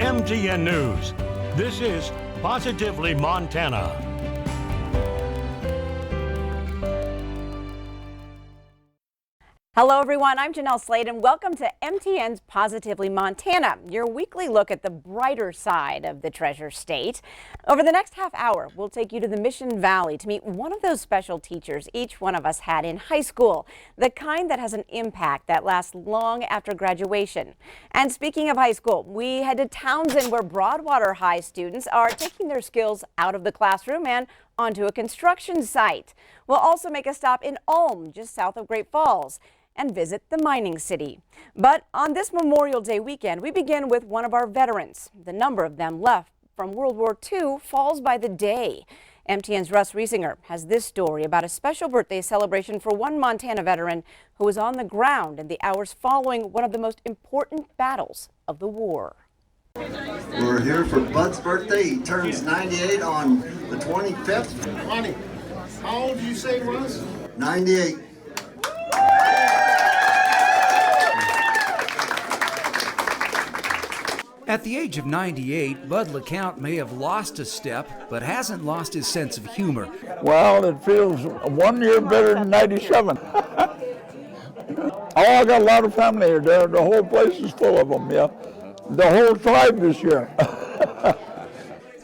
MTN News. This is Positively Montana. Hello everyone, I'm JEANELLE SLADE and welcome to MTN's Positively Montana, your weekly look at the brighter side of the Treasure State. Over the next half hour, we'll take you to the Mission Valley to meet one of those special teachers each one of us had in high school, the kind that has an impact that lasts long after graduation. And speaking of high school, we head to Townsend where Broadwater High students are taking their skills out of the classroom and onto a construction site. We'll also make a stop in Ulm, just south of Great Falls, and visit the mining city. But on this Memorial Day weekend, we begin with one of our veterans. The number of them left from World War II falls by the day. MTN's Russ Riesinger has this story about a special birthday celebration for one Montana veteran who was on the ground in the hours following one of the most important battles of the war. We're here for Bud's birthday. He turns 98 on the 25th. Ronnie, how old did you say he was? 98. At the age of 98, Bud LACOUNTE may have lost a step, but hasn't lost his sense of humor. Well, it feels 1 year better than 97. Oh, I got a lot of family here. The whole place is full of them, yeah. The whole tribe is here.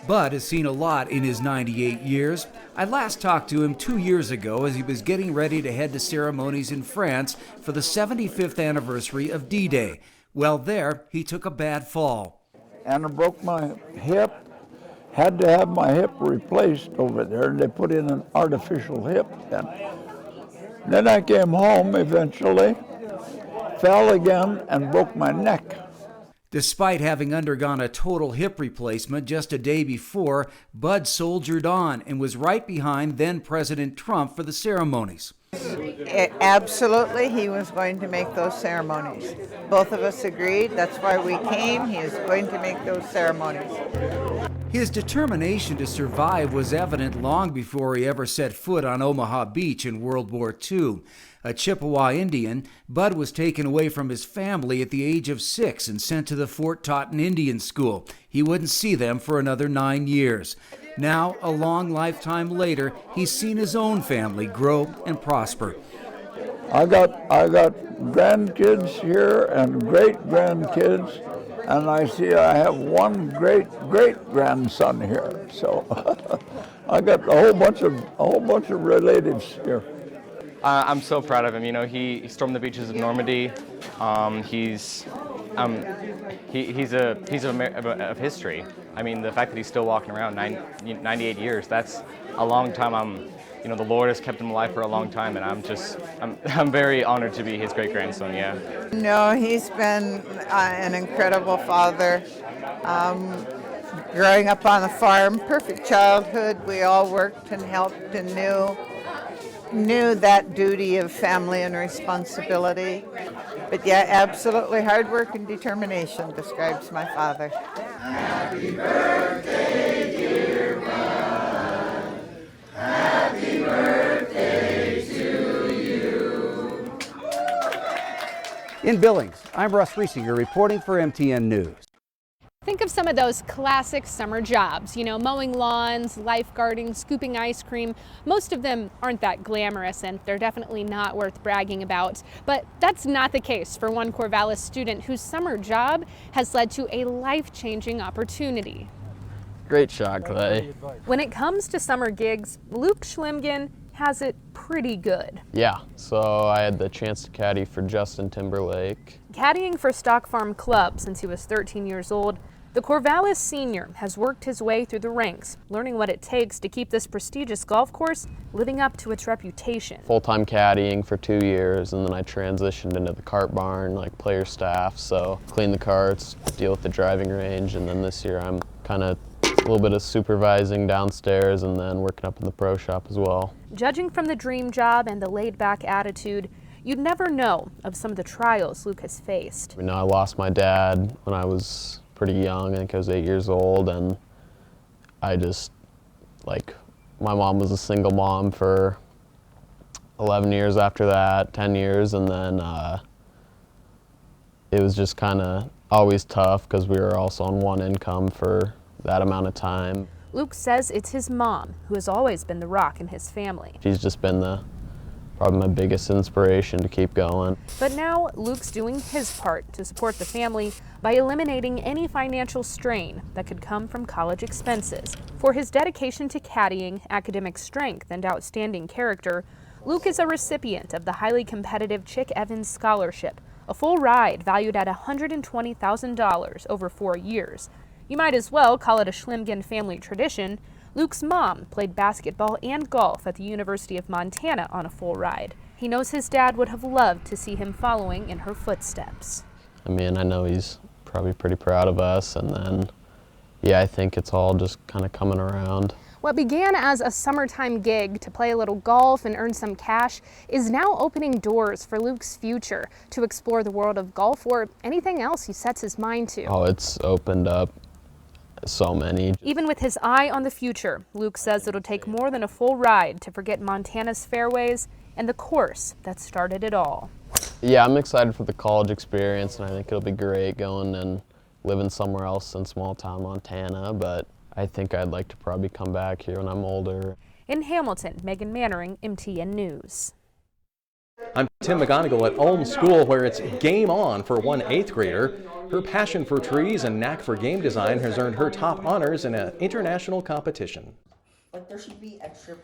Bud has seen a lot in his 98 years. I last talked to him 2 years ago as he was getting ready to head to ceremonies in France for the 75th anniversary of D-Day. Well, there, he took a bad fall. And I broke my hip. Had to have my hip replaced over there. They put in an artificial hip then. Then I came home eventually, fell again, and broke my neck. Despite having undergone a total hip replacement just a day before, Bud soldiered on and was right behind then-President Trump for the ceremonies. Absolutely, he was going to make those ceremonies. Both of us agreed. That's why we came. He is going to make those ceremonies. His determination to survive was evident long before he ever set foot on Omaha Beach in World War II. A Chippewa Indian, Bud was taken away from his family at the age of 6 and sent to the Fort Totten Indian School. He wouldn't see them for another 9 years. Now, a long lifetime later, he's seen his own family grow and prosper. I got grandkids here and great-grandkids, and I have one great-great-grandson here. So I got a whole bunch of relatives here. I'm so proud of him. You know, he stormed the beaches of Normandy. He's a piece of history. I mean, the fact that he's still walking around 98 years, that's a long time. You know, the Lord has kept him alive for a long time, and I'm very honored to be his great-grandson, yeah. No, he's been an incredible father. Growing up on a farm, perfect childhood. We all worked and helped and knew that duty of family and responsibility. But yeah, absolutely hard work and determination describes my father. Happy birthday, dear Bud. Happy birthday to you. In Billings, I'm Russ Riesinger reporting for MTN News. Think of some of those classic summer jobs, you know, mowing lawns, lifeguarding, scooping ice cream. Most of them aren't that glamorous and they're definitely not worth bragging about. But that's not the case for one Corvallis student whose summer job has led to a life-changing opportunity. Great shot, Clay. When it comes to summer gigs, Luke SCHLIMGEN has it pretty good. Yeah, so I had the chance to caddy for Justin Timberlake. Caddying for Stock Farm Club since he was 13 years old, the Corvallis senior has worked his way through the ranks, learning what it takes to keep this prestigious golf course living up to its reputation. Full-time caddying for 2 years, and then I transitioned into the cart barn, like player staff, so clean the carts, deal with the driving range, and then this year I'm kind of a little bit of supervising downstairs and then working up in the pro shop as well. Judging from the dream job and the laid-back attitude, you'd never know of some of the trials Luke has faced. You know, I lost my dad when I was pretty young. I think I was 8 years old, and I just, like, my mom was a single mom for 11 years after that, 10 years, and then it was just kind of always tough because we were also on one income for that amount of time. Luke says it's his mom who has always been the rock in his family. She's just been probably my biggest inspiration to keep going. But now Luke's doing his part to support the family by eliminating any financial strain that could come from college expenses. For his dedication to caddying, academic strength, and outstanding character, Luke is a recipient of the highly competitive Chick Evans Scholarship, a full ride valued at $120,000 over 4 years. You might as well call it a Schlimgen family tradition. Luke's mom played basketball and golf at the University of Montana on a full ride. He knows his dad would have loved to see him following in her footsteps. I mean, I know he's probably pretty proud of us, and then, yeah, I think it's all just kind of coming around. What began as a summertime gig to play a little golf and earn some cash is now opening doors for Luke's future to explore the world of golf or anything else he sets his mind to. Oh, it's opened up so many. Even with his eye on the future, Luke says it'll take more than a full ride to forget Montana's fairways and the course that started it all. Yeah, I'm excited for the college experience, and I think it'll be great going and living somewhere else in small town Montana, but I think I'd like to probably come back here when I'm older. In Hamilton, Megan Mannering, MTN News. I'm Tim McGonigal at Ulm School, where it's game on for one 8th grader. Her passion for trees and knack for game design has earned her top honors in an international competition.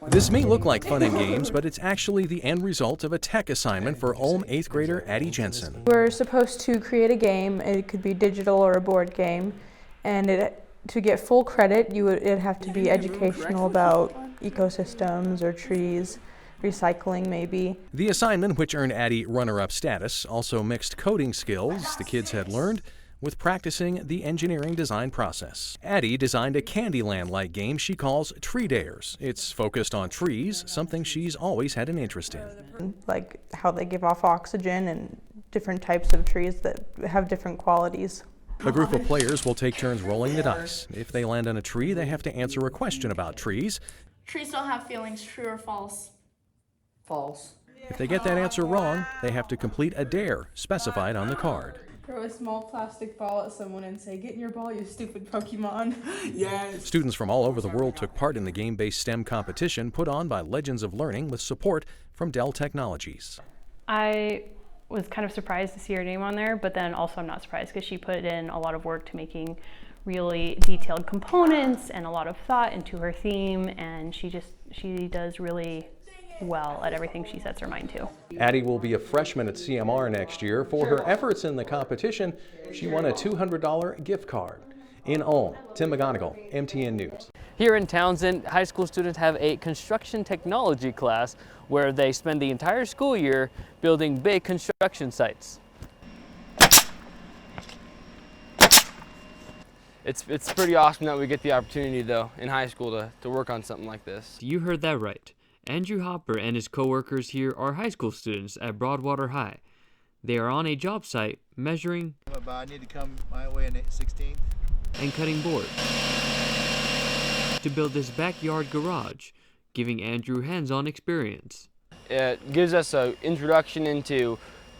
This may look like fun and games, but it's actually the end result of a tech assignment for Ulm 8th grader Addie Jensen. We're supposed to create a game. It could be digital or a board game, and to get full credit, it'd have to be educational about ecosystems or trees, recycling maybe. The assignment, which earned Addie runner-up status, also mixed coding skills the kids had learned with practicing the engineering design process. Addie designed a Candyland-like game she calls Tree Dares. It's focused on trees, something she's always had an interest in. Like how they give off oxygen and different types of trees that have different qualities. A group of players will take turns rolling the dice. If they land on a tree, they have to answer a question about trees. Trees don't have feelings, true or false? False. If they get that answer wrong, they have to complete a dare specified on the card. Throw a small plastic ball at someone and say, "Get in your ball, you stupid Pokemon." Yes. Students from all over the world took part in the game-based STEM competition put on by Legends of Learning with support from Dell Technologies. I was kind of surprised to see her name on there, but then also I'm not surprised because she put in a lot of work to making really detailed components and a lot of thought into her theme, and she does really well at everything she sets her mind to. Addie will be a freshman at CMR next year. For her efforts in the competition, she won a $200 gift card. In Ulm, Tim McGonigal, MTN News. Here in Townsend, high school students have a construction technology class where they spend the entire school year building big construction sites. It's pretty awesome that we get the opportunity, though, in high school to work on something like this. You heard that right. Andrew Hopper and his co-workers here are high school students at Broadwater High. They are on a job site measuring I need to come my way in 16th. And cutting board to build this backyard garage, giving Andrew hands-on experience. It gives us an introduction into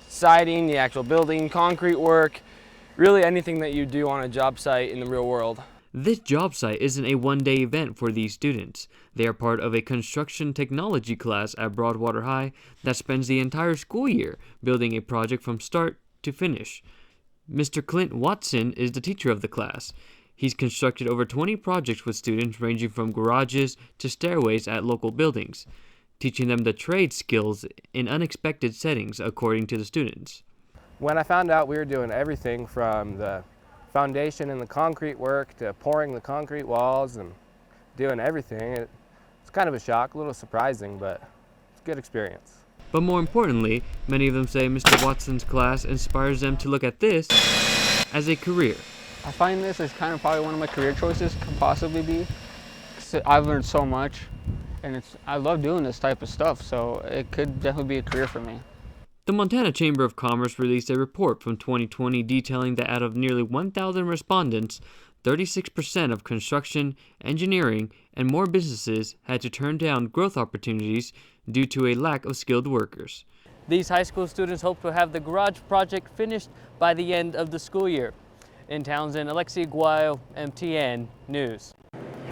siding, the actual building, concrete work, really anything that you do on a job site in the real world. This job site isn't a one-day event for these students. They are part of a construction technology class at Broadwater High that spends the entire school year building a project from start to finish. Mr. Clint Watson is the teacher of the class. He's constructed over 20 projects with students ranging from garages to stairways at local buildings, teaching them the trade skills in unexpected settings according to the students. When I found out we were doing everything from the foundation and the concrete work to pouring the concrete walls and doing everything, it's kind of a shock, a little surprising, but it's a good experience. But more importantly, many of them say Mr. Watson's class inspires them to look at this as a career. I find this as kind of probably one of my career choices could possibly be. I've learned so much, and I love doing this type of stuff, so it could definitely be a career for me. The Montana Chamber of Commerce released a report from 2020 detailing that out of nearly 1,000 respondents, 36% of construction, engineering, and more businesses had to turn down growth opportunities due to a lack of skilled workers. These high school students hope to have the garage project finished by the end of the school year. In Townsend, Alexie, Aguayo, MTN News.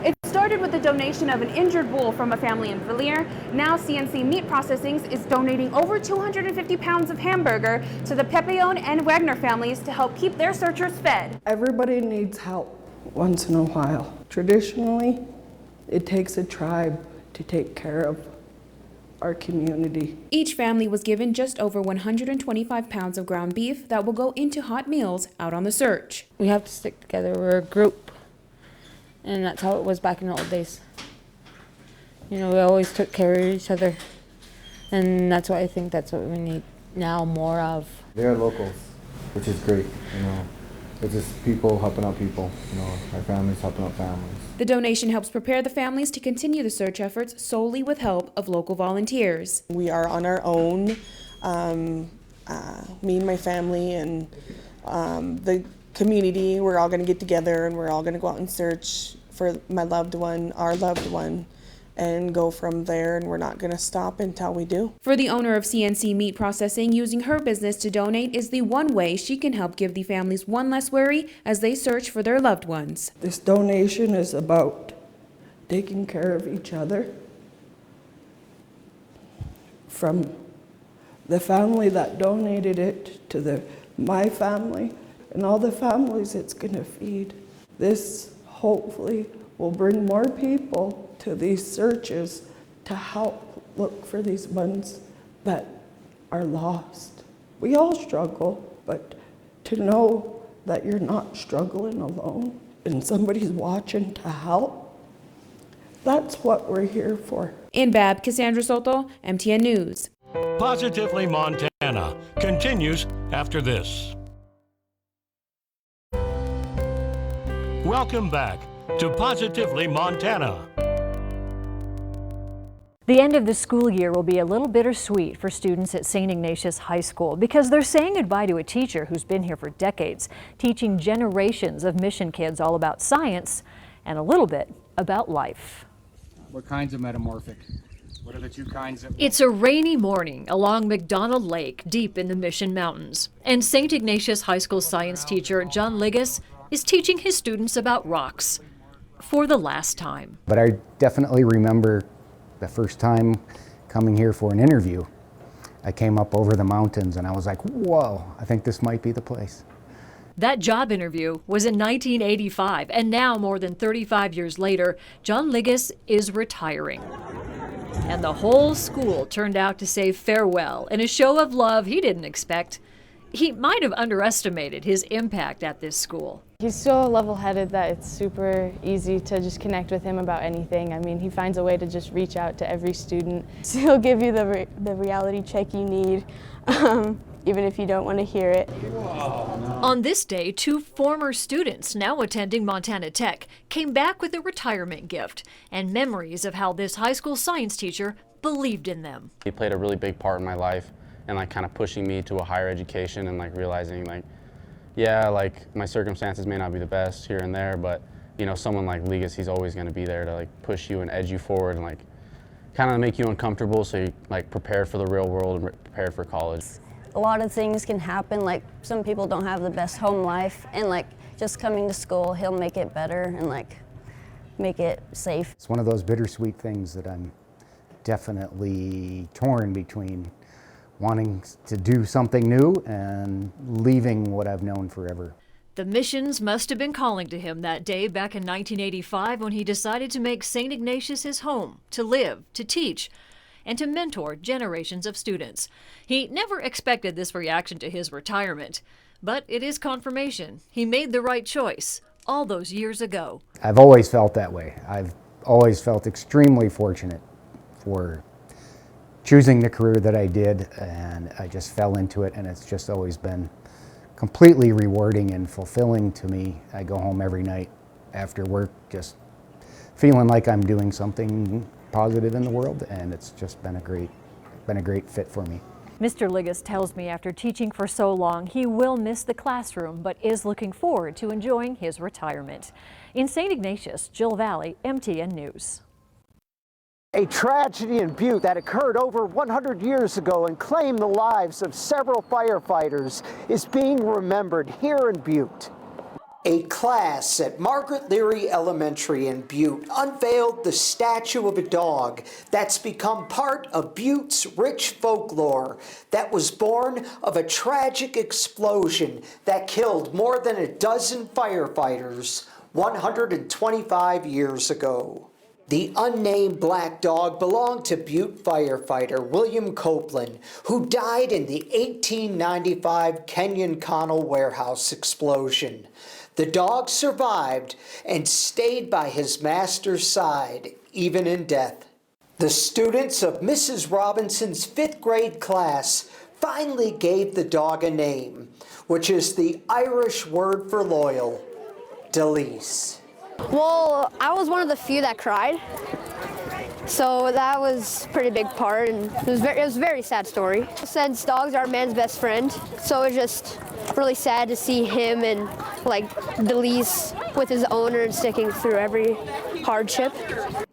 It started with the donation of an injured bull from a family in Villiers. Now CNC Meat Processing is donating over 250 pounds of hamburger to the Papillon and Wagner families to help keep their searchers fed. Everybody needs help once in a while. Traditionally, it takes a tribe to take care of our community. Each family was given just over 125 pounds of ground beef that will go into hot meals out on the search. We have to stick together. We're a group. And that's how it was back in the old days. You know, we always took care of each other. And that's what I think that's what we need now more of. They're locals, which is great, you know. It's just people helping out people, you know, our families helping out families. The donation helps prepare the families to continue the search efforts solely with help of local volunteers. We are on our own, me and my family and the community. We're all going to get together and we're all going to go out and search for my loved one, our loved one, and go from there, and we're not going to stop until we do. For the owner of CNC Meat Processing, using her business to donate is the one way she can help give the families one less worry as they search for their loved ones. This donation is about taking care of each other. From the family that donated it to my family and all the families it's going to feed. This hopefully will bring more people to these searches to help look for these ones that are lost. We all struggle, but to know that you're not struggling alone and somebody's watching to help, that's what we're here for. In Bab, Cassandra Soto, MTN News. Positively Montana continues after this. Welcome back to Positively Montana. The end of the school year will be a little bittersweet for students at St. Ignatius High School because they're saying goodbye to a teacher who's been here for decades, teaching generations of mission kids all about science and a little bit about life. What kinds of metamorphic? What are the two kinds of... It's a rainy morning along McDonald Lake, deep in the Mission Mountains, and St. Ignatius High School science teacher John Liggis is teaching his students about rocks for the last time. But I definitely remember the first time coming here for an interview. I came up over the mountains and I was like, whoa, I think this might be the place. That job interview was in 1985, and now, more than 35 years later, John Liggis is retiring. And the whole school turned out to say farewell in a show of love he didn't expect. He might have underestimated his impact at this school. He's so level-headed that it's super easy to just connect with him about anything. I mean, he finds a way to just reach out to every student. So he'll give you the reality check you need, even if you don't want to hear it. On this day, two former students now attending Montana Tech came back with a retirement gift and memories of how this high school science teacher believed in them. He played a really big part in my life and like kind of pushing me to a higher education and like realizing like, yeah, like my circumstances may not be the best here and there, but you know, someone like Liggis, he's always going to be there to like push you and edge you forward and like kind of make you uncomfortable so you like prepared for the real world and prepared for college. A lot of things can happen, like some people don't have the best home life, and like just coming to school, he'll make it better and like make it safe. It's one of those bittersweet things that I'm definitely torn between wanting to do something new and leaving what I've known forever. The missions must have been calling to him that day back in 1985 when he decided to make St. Ignatius his home, to live, to teach, and to mentor generations of students. He never expected this reaction to his retirement, but it is confirmation he made the right choice all those years ago. I've always felt that way. I've always felt extremely fortunate for choosing the career that I did, and I just fell into it, and it's just always been completely rewarding and fulfilling to me. I go home every night after work just feeling like I'm doing something positive in the world, and it's just been a great fit for me. Mr. Liggis tells me after teaching for so long, he will miss the classroom, but is looking forward to enjoying his retirement. In St. Ignatius, Jill Valley, MTN News. A tragedy in Butte that occurred over 100 years ago and claimed the lives of several firefighters is being remembered here in Butte. A class at Margaret Leary Elementary in Butte unveiled the statue of a dog that's become part of Butte's rich folklore that was born of a tragic explosion that killed more than a dozen firefighters 125 years ago. The unnamed black dog belonged to Butte firefighter William Copeland, who died in the 1895 Kenyon Connell warehouse explosion. The dog survived and stayed by his master's side, even in death. The students of Mrs. Robinson's 5th grade class finally gave the dog a name, which is the Irish word for loyal, Delise. Well, I was one of the few that cried, so that was a pretty big part, and it was a very sad story. Since dogs are man's best friend, so it's just really sad to see him and like Delise with his owner and sticking through every hardship.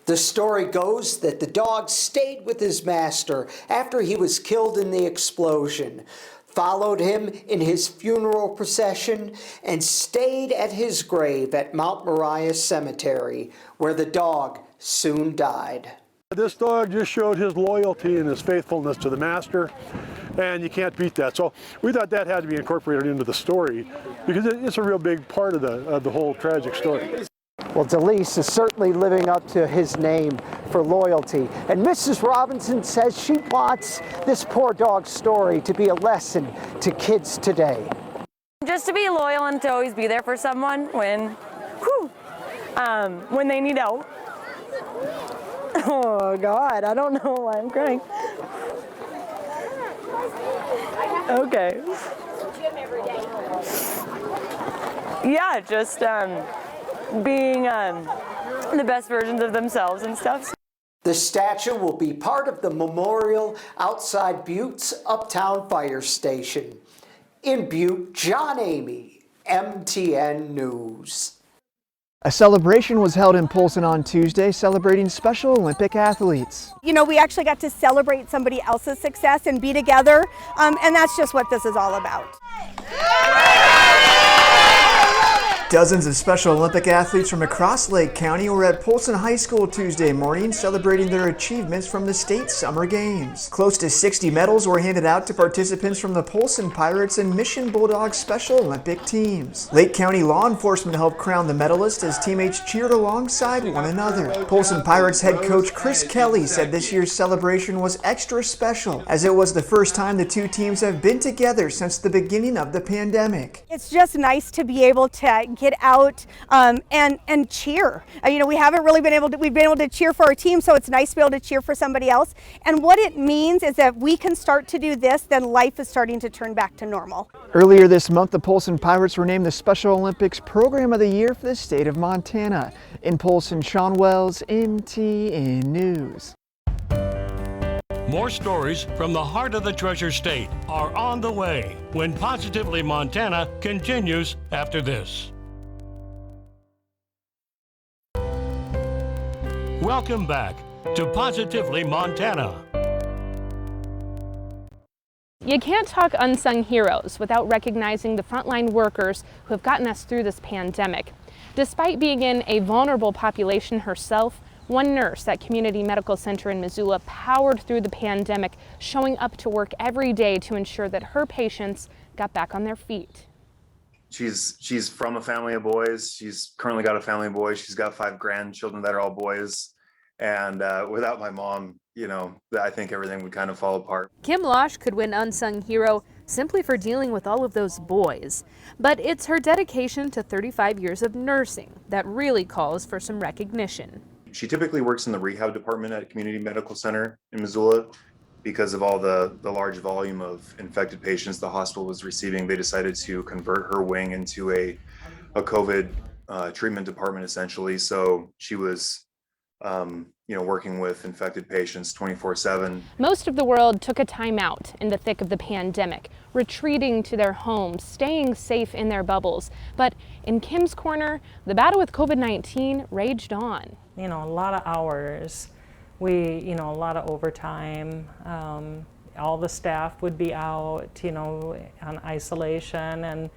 The story goes that the dog stayed with his master after he was killed in the explosion, followed him in his funeral procession, and stayed at his grave at Mount Moriah Cemetery, where the dog soon died. This dog just showed his loyalty and his faithfulness to the master, and you can't beat that. So we thought that had to be incorporated into the story because it's a real big part of the whole tragic story. Well, Delise is certainly living up to his name for loyalty. And Mrs. Robinson says she wants this poor dog's story to be a lesson to kids today. Just to be loyal and to always be there for someone when they need help. Oh God, I don't know why I'm crying. Okay. Yeah, just being the best versions of themselves and stuff. The statue will be part of the memorial outside Butte's Uptown Fire Station. In Butte, John Amy, MTN News. A celebration was held in Polson on Tuesday celebrating Special Olympic athletes. You know, we actually got to celebrate somebody else's success and be together, and that's just what this is all about. Dozens of Special Olympic athletes from across Lake County were at Polson High School Tuesday morning celebrating their achievements from the state summer games. Close to 60 medals were handed out to participants from the Polson Pirates and Mission Bulldogs Special Olympic teams. Lake County law enforcement helped crown the medalists as teammates cheered alongside one another. Polson Pirates head coach Chris Kelly said this year's celebration was extra special as it was the first time the two teams have been together since the beginning of the pandemic. It's just nice to be able to get out and cheer. You know, we haven't really been able to, we've been able to cheer for our team, so it's nice to be able to cheer for somebody else. And what it means is that we can start to do this, then life is starting to turn back to normal. Earlier this month, the Polson Pirates were named the Special Olympics Program of the Year for the state of Montana. In Polson, Sean Wells, MTN News. More stories from the heart of the Treasure State are on the way when Positively Montana continues after this. Welcome back to Positively Montana. You can't talk unsung heroes without recognizing the frontline workers who have gotten us through this pandemic. Despite being in a vulnerable population herself, one nurse at Community Medical Center in Missoula powered through the pandemic, showing up to work every day to ensure that her patients got back on their feet. She's from a family of boys. She's currently got a family of boys. She's got 5 grandchildren that are all boys. And without my mom, you know, I think everything would kind of fall apart. Kim Losh could win Unsung Hero simply for dealing with all of those boys. But it's her dedication to 35 years of nursing that really calls for some recognition. She typically works in the rehab department at Community Medical Center in Missoula. Because of all the large volume of infected patients the hospital was receiving, they decided to convert her wing into a COVID treatment department, essentially. So she was working with infected patients 24/7. Most of the world took a time out in the thick of the pandemic, retreating to their homes, staying safe in their bubbles. But in Kim's corner, the battle with COVID-19 raged on. You know, a lot of hours. A lot of overtime. All the staff would be out, on isolation, and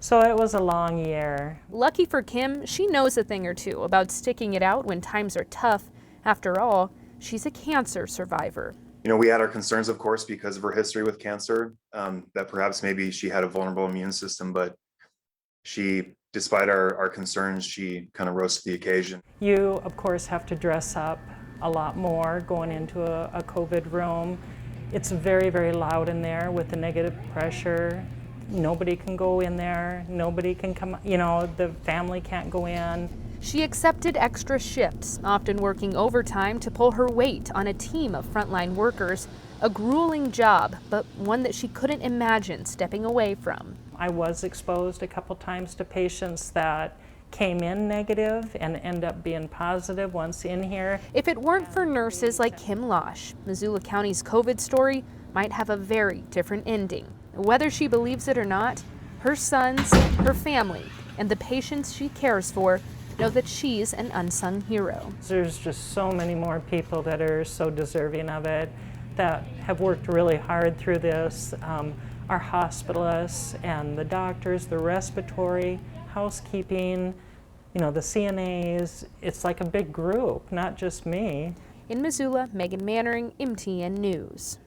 So it was a long year. Lucky for Kim, she knows a thing or two about sticking it out when times are tough. After all, she's a cancer survivor. You know, we had our concerns, of course, because of her history with cancer, that perhaps maybe she had a vulnerable immune system, but she, despite our concerns, she kind of rose to the occasion. You, of course, have to dress up a lot more going into a COVID room. It's very, very loud in there with the negative pressure. Nobody can go in there. Nobody can come, you know, the family can't go in. She accepted extra shifts, often working overtime to pull her weight on a team of frontline workers. A grueling job, but one that she couldn't imagine stepping away from. I was exposed a couple times to patients that came in negative and end up being positive once in here. If it weren't for nurses like Kim Losh, Missoula County's COVID story might have a very different ending. Whether she believes it or not, her sons, her family, and the patients she cares for know that she's an unsung hero. There's just so many more people that are so deserving of it, that have worked really hard through this. Our hospitalists and the doctors, the respiratory, housekeeping, you know, the CNAs. It's like a big group, not just me. In Missoula, Megan Mannering, MTN News.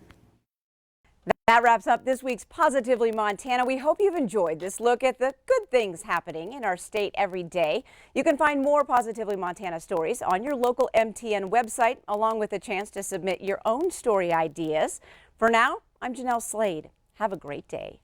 That wraps up this week's Positively Montana. We hope you've enjoyed this look at the good things happening in our state every day. You can find more Positively Montana stories on your local MTN website, along with a chance to submit your own story ideas. For now, I'm JEANELLE SLADE. Have a great day.